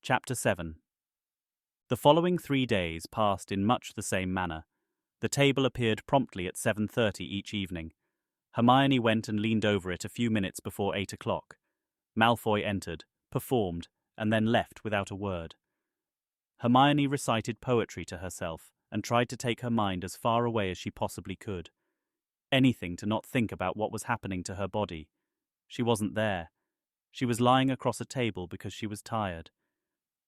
Chapter 7. The following 3 days passed in much the same manner. The table appeared promptly at 7:30 each evening. Hermione went and leaned over it a few minutes before 8 o'clock. Malfoy entered, performed, and then left without a word. Hermione recited poetry to herself and tried to take her mind as far away as she possibly could. Anything to not think about what was happening to her body. She wasn't there. She was lying across a table because she was tired.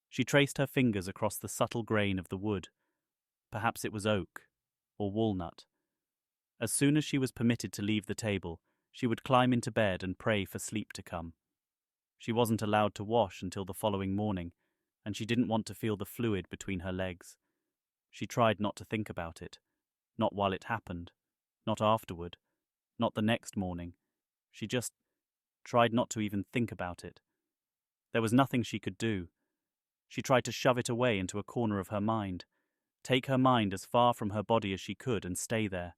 She traced her fingers across the subtle grain of the wood. Perhaps it was oak or walnut. As soon as she was permitted to leave the table, she would climb into bed and pray for sleep to come. She wasn't allowed to wash until the following morning, and she didn't want to feel the fluid between her legs. She tried not to think about it, not while it happened, not afterward, not the next morning. She just tried not to even think about it. There was nothing she could do. She tried to shove it away into a corner of her mind, take her mind as far from her body as she could and stay there.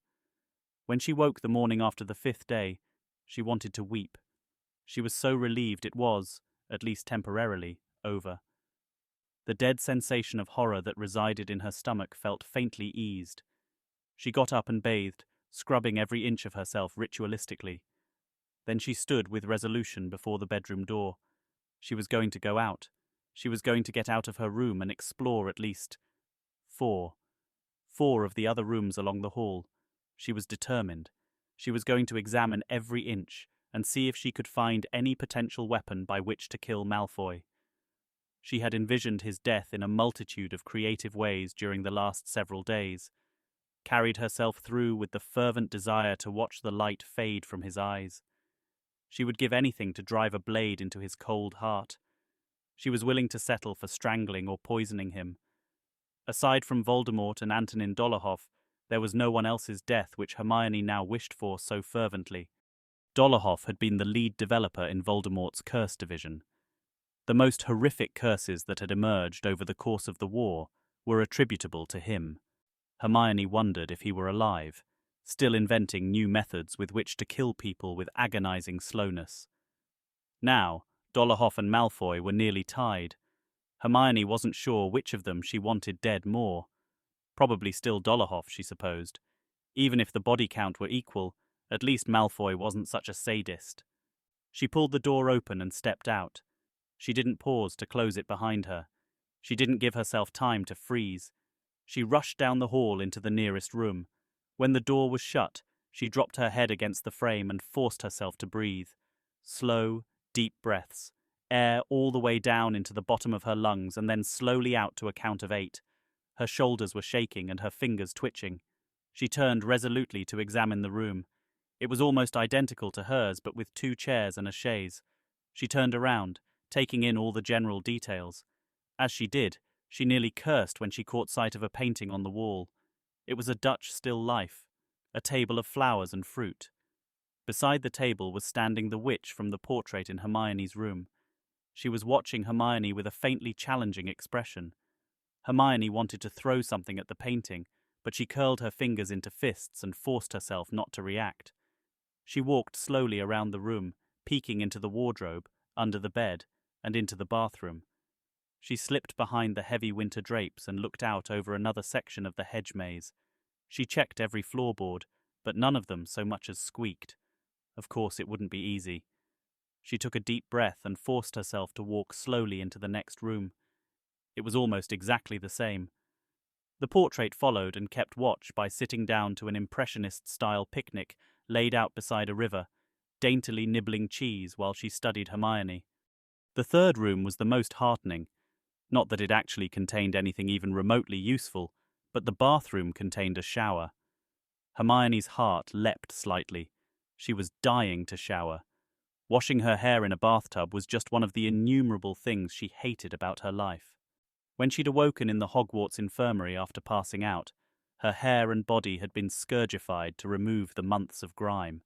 When she woke the morning after the 5th day, she wanted to weep. She was so relieved it was, at least temporarily, over. The dead sensation of horror that resided in her stomach felt faintly eased. She got up and bathed, scrubbing every inch of herself ritualistically. Then she stood with resolution before the bedroom door. She was going to go out. She was going to get out of her room and explore at least four of the other rooms along the hall. She was determined. She was going to examine every inch and see if she could find any potential weapon by which to kill Malfoy. She had envisioned his death in a multitude of creative ways during the last several days, carried herself through with the fervent desire to watch the light fade from his eyes. She would give anything to drive a blade into his cold heart. She was willing to settle for strangling or poisoning him. Aside from Voldemort and Antonin Dolohov, there was no one else's death which Hermione now wished for so fervently. Dolohov had been the lead developer in Voldemort's curse division. The most horrific curses that had emerged over the course of the war were attributable to him. Hermione wondered if he were alive, still inventing new methods with which to kill people with agonizing slowness. Now, Dolohov and Malfoy were nearly tied. Hermione wasn't sure which of them she wanted dead more. Probably still Dolohov, she supposed. Even if the body count were equal, at least Malfoy wasn't such a sadist. She pulled the door open and stepped out. She didn't pause to close it behind her. She didn't give herself time to freeze. She rushed down the hall into the nearest room. When the door was shut, she dropped her head against the frame and forced herself to breathe. Slow, deep breaths, air all the way down into the bottom of her lungs and then slowly out to a count of 8. Her shoulders were shaking and her fingers twitching. She turned resolutely to examine the room. It was almost identical to hers, but with 2 chairs and a chaise. She turned around, taking in all the general details. As she did, she nearly cursed when she caught sight of a painting on the wall. It was a Dutch still life, a table of flowers and fruit. Beside the table was standing the witch from the portrait in Hermione's room. She was watching Hermione with a faintly challenging expression. Hermione wanted to throw something at the painting, but she curled her fingers into fists and forced herself not to react. She walked slowly around the room, peeking into the wardrobe, under the bed, and into the bathroom. She slipped behind the heavy winter drapes and looked out over another section of the hedge maze. She checked every floorboard, but none of them so much as squeaked. Of course, it wouldn't be easy. She took a deep breath and forced herself to walk slowly into the next room. It was almost exactly the same. The portrait followed and kept watch by sitting down to an impressionist-style picnic laid out beside a river, daintily nibbling cheese while she studied Hermione. The third room was the most heartening. Not that it actually contained anything even remotely useful, but the bathroom contained a shower. Hermione's heart leapt slightly. She was dying to shower. Washing her hair in a bathtub was just one of the innumerable things she hated about her life. When she'd awoken in the Hogwarts infirmary after passing out, her hair and body had been scourgified to remove the months of grime.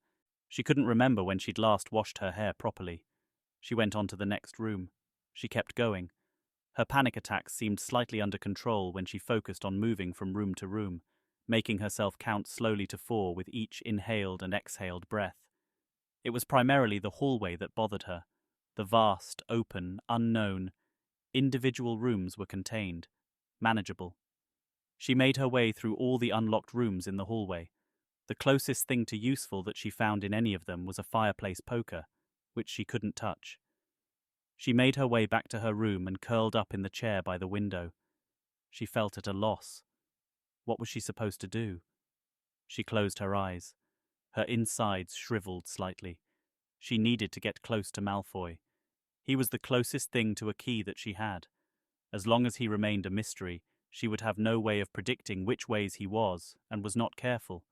She couldn't remember when she'd last washed her hair properly. She went on to the next room. She kept going. Her panic attacks seemed slightly under control when she focused on moving from room to room, making herself count slowly to 4 with each inhaled and exhaled breath. It was primarily the hallway that bothered her, the vast, open, unknown, Individual rooms were contained, manageable. She made her way through all the unlocked rooms in the hallway. The closest thing to useful that she found in any of them was a fireplace poker, which she couldn't touch. She made her way back to her room and curled up in the chair by the window. She felt at a loss. What was she supposed to do? She closed her eyes. Her insides shriveled slightly. She needed to get close to Malfoy. He was the closest thing to a key that she had. As long as he remained a mystery, she would have no way of predicting which ways he was, and was not careful.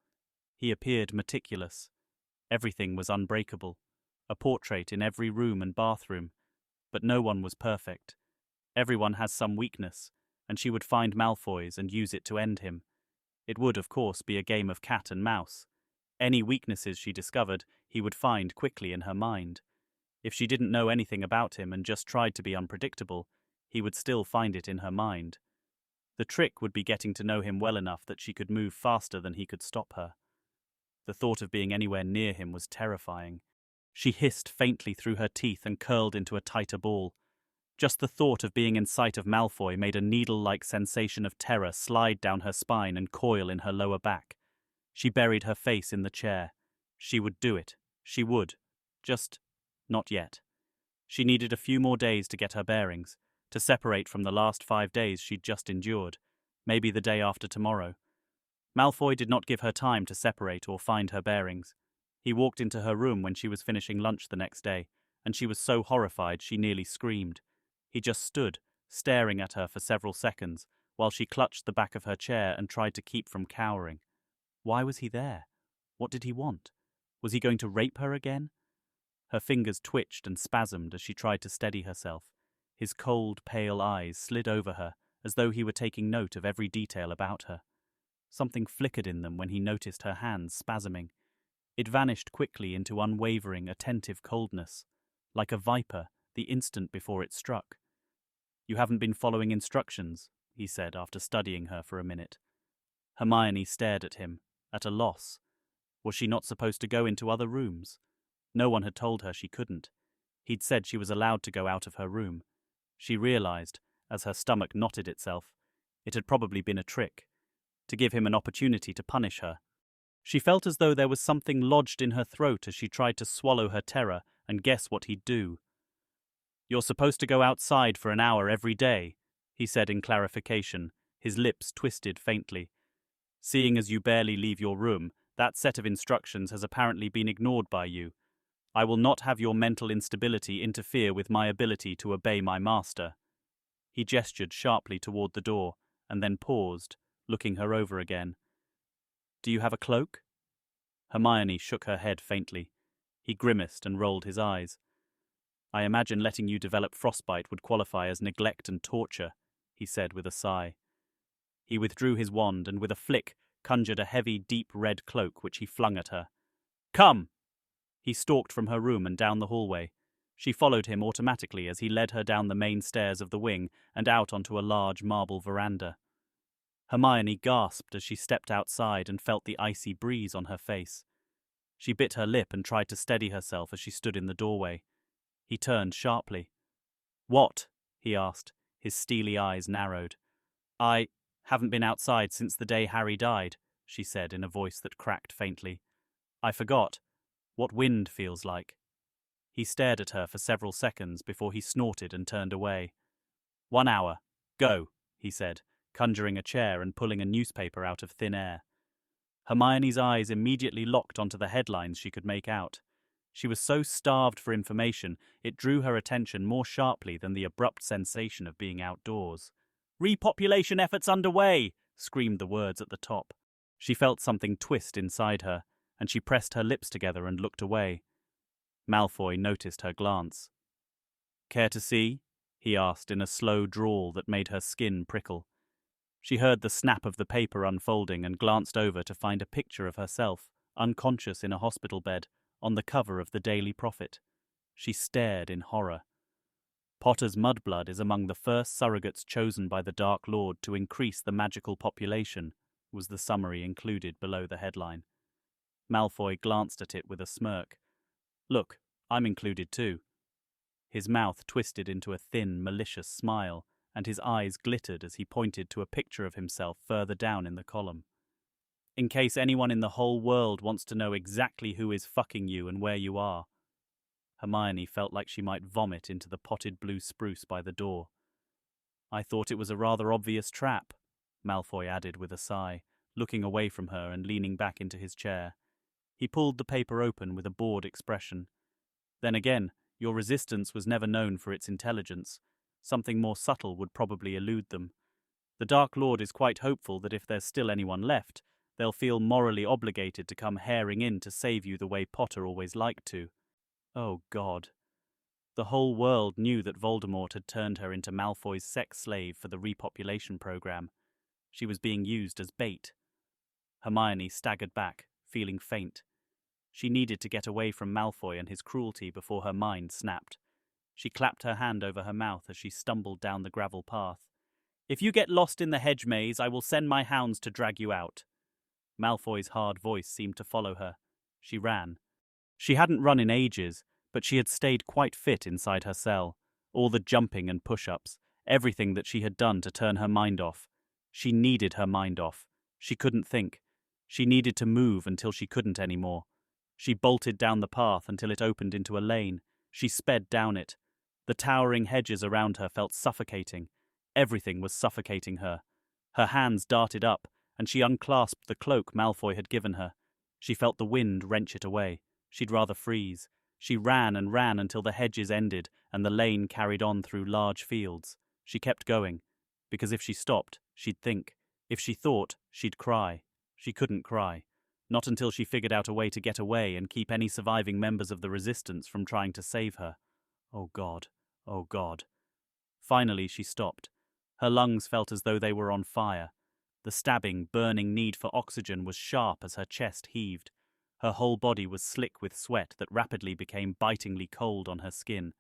He appeared meticulous. Everything was unbreakable. A portrait in every room and bathroom. But no one was perfect. Everyone has some weakness, and she would find Malfoy's and use it to end him. It would, of course, be a game of cat and mouse. Any weaknesses she discovered, he would find quickly in her mind. If she didn't know anything about him and just tried to be unpredictable, he would still find it in her mind. The trick would be getting to know him well enough that she could move faster than he could stop her. The thought of being anywhere near him was terrifying. She hissed faintly through her teeth and curled into a tighter ball. Just the thought of being in sight of Malfoy made a needle-like sensation of terror slide down her spine and coil in her lower back. She buried her face in the chair. She would do it. She would. Just not yet. She needed a few more days to get her bearings, to separate from the last 5 days she'd just endured, maybe the day after tomorrow. Malfoy did not give her time to separate or find her bearings. He walked into her room when she was finishing lunch the next day, and she was so horrified she nearly screamed. He just stood, staring at her for several seconds, while she clutched the back of her chair and tried to keep from cowering. Why was he there? What did he want? Was he going to rape her again? Her fingers twitched and spasmed as she tried to steady herself. His cold, pale eyes slid over her, as though he were taking note of every detail about her. Something flickered in them when he noticed her hands spasming. It vanished quickly into unwavering, attentive coldness, like a viper the instant before it struck. "You haven't been following instructions," he said after studying her for a minute. Hermione stared at him, at a loss. Was she not supposed to go into other rooms? No one had told her she couldn't. He'd said she was allowed to go out of her room. She realized, as her stomach knotted itself, it had probably been a trick, to give him an opportunity to punish her. She felt as though there was something lodged in her throat as she tried to swallow her terror and guess what he'd do. "You're supposed to go outside for an hour every day," he said in clarification, his lips twisted faintly. "Seeing as you barely leave your room, that set of instructions has apparently been ignored by you. I will not have your mental instability interfere with my ability to obey my master." He gestured sharply toward the door, and then paused, looking her over again. "Do you have a cloak?" Hermione shook her head faintly. He grimaced and rolled his eyes. "I imagine letting you develop frostbite would qualify as neglect and torture," he said with a sigh. He withdrew his wand and with a flick conjured a heavy, deep red cloak which he flung at her. "Come!" He stalked from her room and down the hallway. She followed him automatically as he led her down the main stairs of the wing and out onto a large marble veranda. Hermione gasped as she stepped outside and felt the icy breeze on her face. She bit her lip and tried to steady herself as she stood in the doorway. He turned sharply. "What?" he asked, his steely eyes narrowed. "I haven't been outside since the day Harry died," she said in a voice that cracked faintly. "I forgot what wind feels like." He stared at her for several seconds before he snorted and turned away. "1 hour. Go," he said, conjuring a chair and pulling a newspaper out of thin air. Hermione's eyes immediately locked onto the headlines she could make out. She was so starved for information, it drew her attention more sharply than the abrupt sensation of being outdoors. "Repopulation efforts underway!" screamed the words at the top. She felt something twist inside her, and she pressed her lips together and looked away. Malfoy noticed her glance. "Care to see?" he asked in a slow drawl that made her skin prickle. She heard the snap of the paper unfolding and glanced over to find a picture of herself, unconscious in a hospital bed, on the cover of the Daily Prophet. She stared in horror. "Potter's mudblood is among the first surrogates chosen by the Dark Lord to increase the magical population," was the summary included below the headline. Malfoy glanced at it with a smirk. "Look, I'm included too." His mouth twisted into a thin, malicious smile, and his eyes glittered as he pointed to a picture of himself further down in the column. In case anyone in the whole world wants to know exactly who is fucking you and where you are. Hermione felt like she might vomit into the potted blue spruce by the door. I thought it was a rather obvious trap, Malfoy added with a sigh, looking away from her and leaning back into his chair. He pulled the paper open with a bored expression. Then again, your resistance was never known for its intelligence. Something more subtle would probably elude them. The Dark Lord is quite hopeful that if there's still anyone left, they'll feel morally obligated to come herring in to save you the way Potter always liked to. Oh, God. The whole world knew that Voldemort had turned her into Malfoy's sex slave for the repopulation program. She was being used as bait. Hermione staggered back, feeling faint. She needed to get away from Malfoy and his cruelty before her mind snapped. She clapped her hand over her mouth as she stumbled down the gravel path. "If you get lost in the hedge maze, I will send my hounds to drag you out." Malfoy's hard voice seemed to follow her. She ran. She hadn't run in ages, but she had stayed quite fit inside her cell. All the jumping and push-ups, everything that she had done to turn her mind off. She needed her mind off. She couldn't think. She needed to move until she couldn't anymore. She bolted down the path until it opened into a lane. She sped down it. The towering hedges around her felt suffocating. Everything was suffocating her. Her hands darted up, and she unclasped the cloak Malfoy had given her. She felt the wind wrench it away. She'd rather freeze. She ran and ran until the hedges ended and the lane carried on through large fields. She kept going, because if she stopped, she'd think. If she thought, she'd cry. She couldn't cry. Not until she figured out a way to get away and keep any surviving members of the resistance from trying to save her. Oh God, oh God. Finally she stopped. Her lungs felt as though they were on fire. The stabbing, burning need for oxygen was sharp as her chest heaved. Her whole body was slick with sweat that rapidly became bitingly cold on her skin.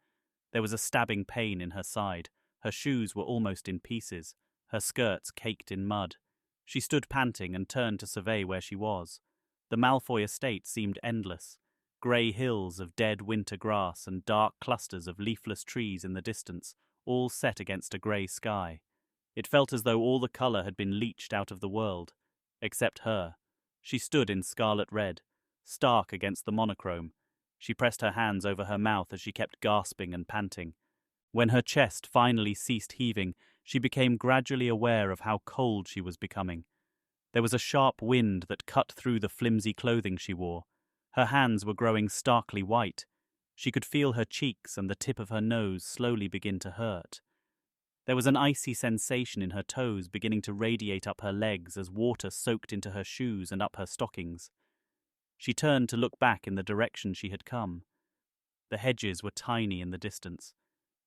There was a stabbing pain in her side. Her shoes were almost in pieces. Her skirts caked in mud. She stood panting and turned to survey where she was. The Malfoy estate seemed endless. Grey hills of dead winter grass and dark clusters of leafless trees in the distance, all set against a grey sky. It felt as though all the colour had been leached out of the world. Except her. She stood in scarlet red, stark against the monochrome. She pressed her hands over her mouth as she kept gasping and panting. When her chest finally ceased heaving, she became gradually aware of how cold she was becoming. There was a sharp wind that cut through the flimsy clothing she wore. Her hands were growing starkly white. She could feel her cheeks and the tip of her nose slowly begin to hurt. There was an icy sensation in her toes beginning to radiate up her legs as water soaked into her shoes and up her stockings. She turned to look back in the direction she had come. The hedges were tiny in the distance.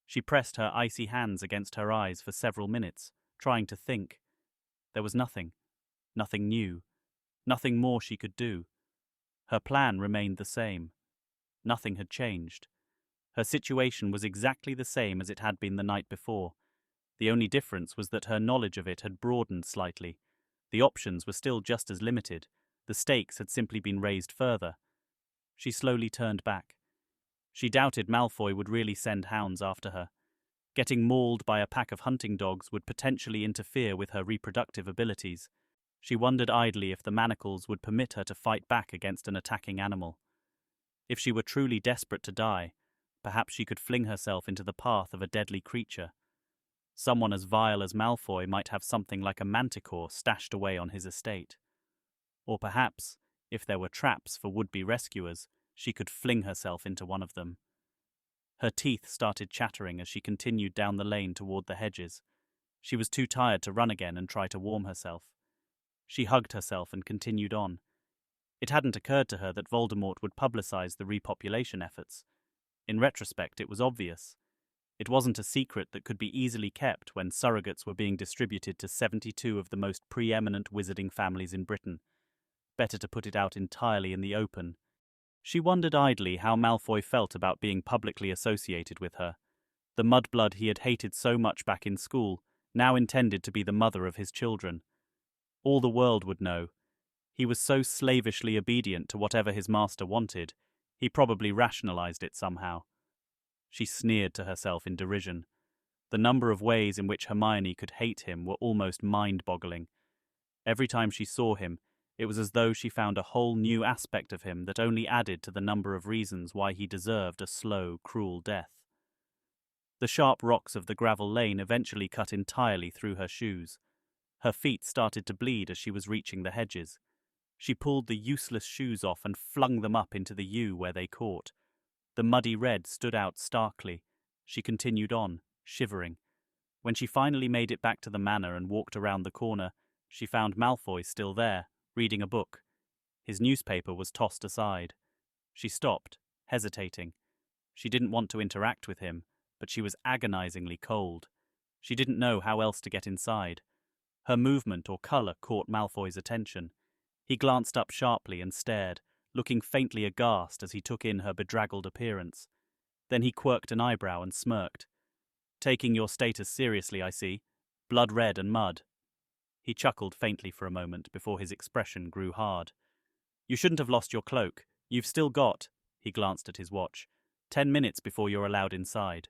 She pressed her icy hands against her eyes for several minutes, trying to think. There was nothing. Nothing new. Nothing more she could do. Her plan remained the same. Nothing had changed. Her situation was exactly the same as it had been the night before. The only difference was that her knowledge of it had broadened slightly. The options were still just as limited. The stakes had simply been raised further. She slowly turned back. She doubted Malfoy would really send hounds after her. Getting mauled by a pack of hunting dogs would potentially interfere with her reproductive abilities. She wondered idly if the Manacles would permit her to fight back against an attacking animal. If she were truly desperate to die, perhaps she could fling herself into the path of a deadly creature. Someone as vile as Malfoy might have something like a manticore stashed away on his estate. Or perhaps, if there were traps for would-be rescuers, she could fling herself into one of them. Her teeth started chattering as she continued down the lane toward the hedges. She was too tired to run again and try to warm herself. She hugged herself and continued on. It hadn't occurred to her that Voldemort would publicize the repopulation efforts. In retrospect, it was obvious. It wasn't a secret that could be easily kept when surrogates were being distributed to 72 of the most preeminent wizarding families in Britain. Better to put it out entirely in the open. She wondered idly how Malfoy felt about being publicly associated with her. The mudblood he had hated so much back in school, now intended to be the mother of his children. All the world would know. He was so slavishly obedient to whatever his master wanted, he probably rationalized it somehow. She sneered to herself in derision. The number of ways in which Hermione could hate him were almost mind-boggling. Every time she saw him, it was as though she found a whole new aspect of him that only added to the number of reasons why he deserved a slow, cruel death. The sharp rocks of the gravel lane eventually cut entirely through her shoes. Her feet started to bleed as she was reaching the hedges. She pulled the useless shoes off and flung them up into the yew where they caught. The muddy red stood out starkly. She continued on, shivering. When she finally made it back to the manor and walked around the corner, she found Malfoy still there, reading a book. His newspaper was tossed aside. She stopped, hesitating. She didn't want to interact with him, but she was agonizingly cold. She didn't know how else to get inside. Her movement or color caught Malfoy's attention. He glanced up sharply and stared, looking faintly aghast as he took in her bedraggled appearance. Then he quirked an eyebrow and smirked. "Taking your status seriously, I see. Blood red and mud." He chuckled faintly for a moment before his expression grew hard. "You shouldn't have lost your cloak. You've still got," he glanced at his watch, 10 minutes before you're allowed inside."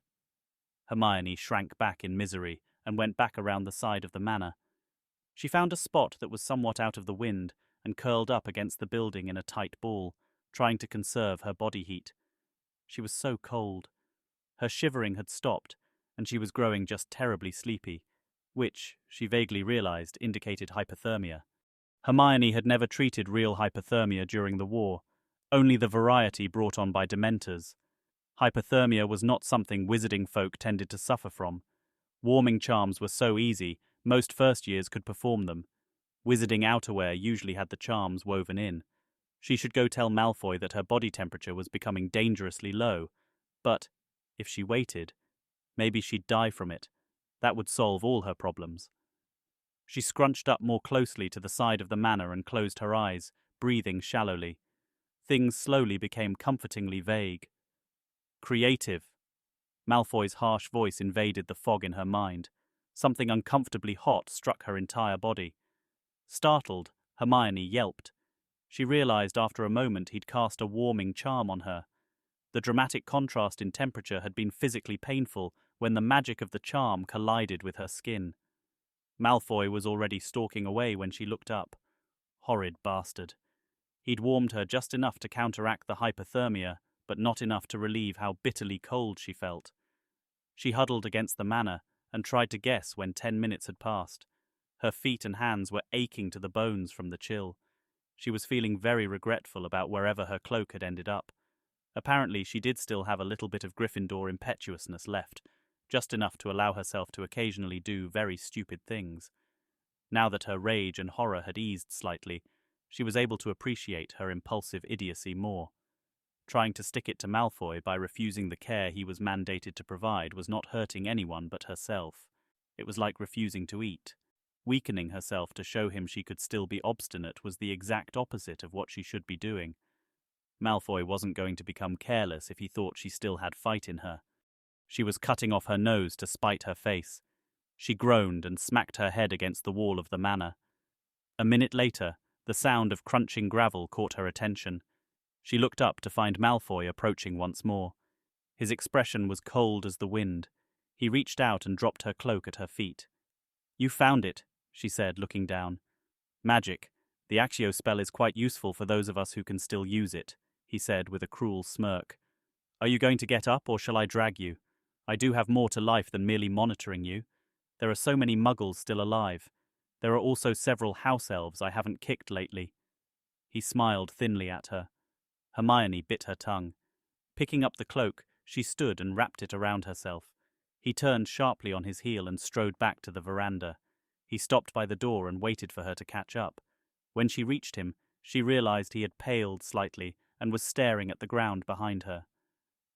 Hermione shrank back in misery and went back around the side of the manor. She found a spot that was somewhat out of the wind and curled up against the building in a tight ball, trying to conserve her body heat. She was so cold. Her shivering had stopped, and she was growing just terribly sleepy, which, she vaguely realized, indicated hypothermia. Hermione had never treated real hypothermia during the war, only the variety brought on by Dementors. Hypothermia was not something wizarding folk tended to suffer from. Warming charms were so easy, most first years could perform them. Wizarding outerwear usually had the charms woven in. She should go tell Malfoy that her body temperature was becoming dangerously low, but, if she waited, maybe she'd die from it. That would solve all her problems. She scrunched up more closely to the side of the manor and closed her eyes, breathing shallowly. Things slowly became comfortingly vague. "Creative." Malfoy's harsh voice invaded the fog in her mind. Something uncomfortably hot struck her entire body. Startled, Hermione yelped. She realized after a moment he'd cast a warming charm on her. The dramatic contrast in temperature had been physically painful when the magic of the charm collided with her skin. Malfoy was already stalking away when she looked up. Horrid bastard. He'd warmed her just enough to counteract the hypothermia, but not enough to relieve how bitterly cold she felt. She huddled against the manor and tried to guess when 10 minutes had passed. Her feet and hands were aching to the bones from the chill. She was feeling very regretful about wherever her cloak had ended up. Apparently she did still have a little bit of Gryffindor impetuousness left, just enough to allow herself to occasionally do very stupid things. Now that her rage and horror had eased slightly, she was able to appreciate her impulsive idiocy more. Trying to stick it to Malfoy by refusing the care he was mandated to provide was not hurting anyone but herself. It was like refusing to eat. Weakening herself to show him she could still be obstinate was the exact opposite of what she should be doing. Malfoy wasn't going to become careless if he thought she still had fight in her. She was cutting off her nose to spite her face. She groaned and smacked her head against the wall of the manor. A minute later, the sound of crunching gravel caught her attention. She looked up to find Malfoy approaching once more. His expression was cold as the wind. He reached out and dropped her cloak at her feet. "You found it," she said, looking down. "Magic. The Accio spell is quite useful for those of us who can still use it," he said with a cruel smirk. "Are you going to get up, or shall I drag you? I do have more to life than merely monitoring you. There are so many muggles still alive. There are also several house elves I haven't kicked lately." He smiled thinly at her. Hermione bit her tongue. Picking up the cloak, she stood and wrapped it around herself. He turned sharply on his heel and strode back to the veranda. He stopped by the door and waited for her to catch up. When she reached him, she realized he had paled slightly and was staring at the ground behind her.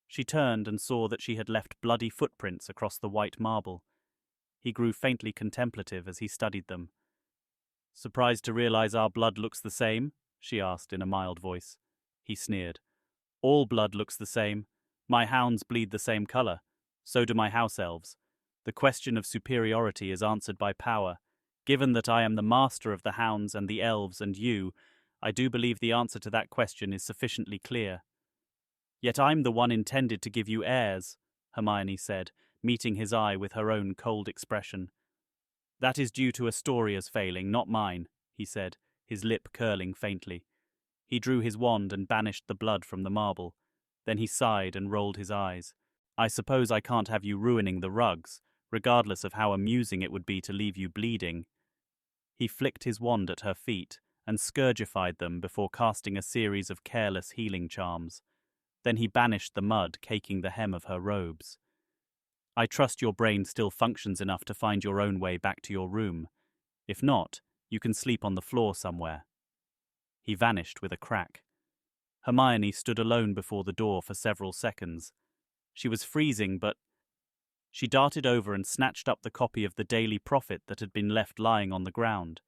She turned and saw that she had left bloody footprints across the white marble. He grew faintly contemplative as he studied them. "Surprised to realize our blood looks the same?" she asked in a mild voice. He sneered. "All blood looks the same. My hounds bleed the same color. So do my house elves. The question of superiority is answered by power. Given that I am the master of the hounds and the elves and you, I do believe the answer to that question is sufficiently clear. Yet I'm the one intended to give you heirs. Hermione said, meeting his eye with her own cold expression. That is due to Astoria's failing, not mine, he said, his lip curling faintly. He drew his wand and banished the blood from the marble. Then he sighed and rolled his eyes. I suppose I can't have you ruining the rugs, regardless of how amusing it would be to leave you bleeding. He flicked his wand at her feet and scourgified them before casting a series of careless healing charms. Then he banished the mud caking the hem of her robes. I trust your brain still functions enough to find your own way back to your room. If not, you can sleep on the floor somewhere. He vanished with a crack. Hermione stood alone before the door for several seconds. She was freezing, but she darted over and snatched up the copy of the Daily Prophet that had been left lying on the ground.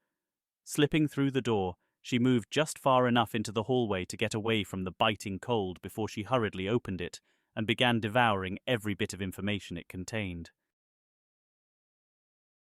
Slipping through the door, she moved just far enough into the hallway to get away from the biting cold before she hurriedly opened it and began devouring every bit of information it contained.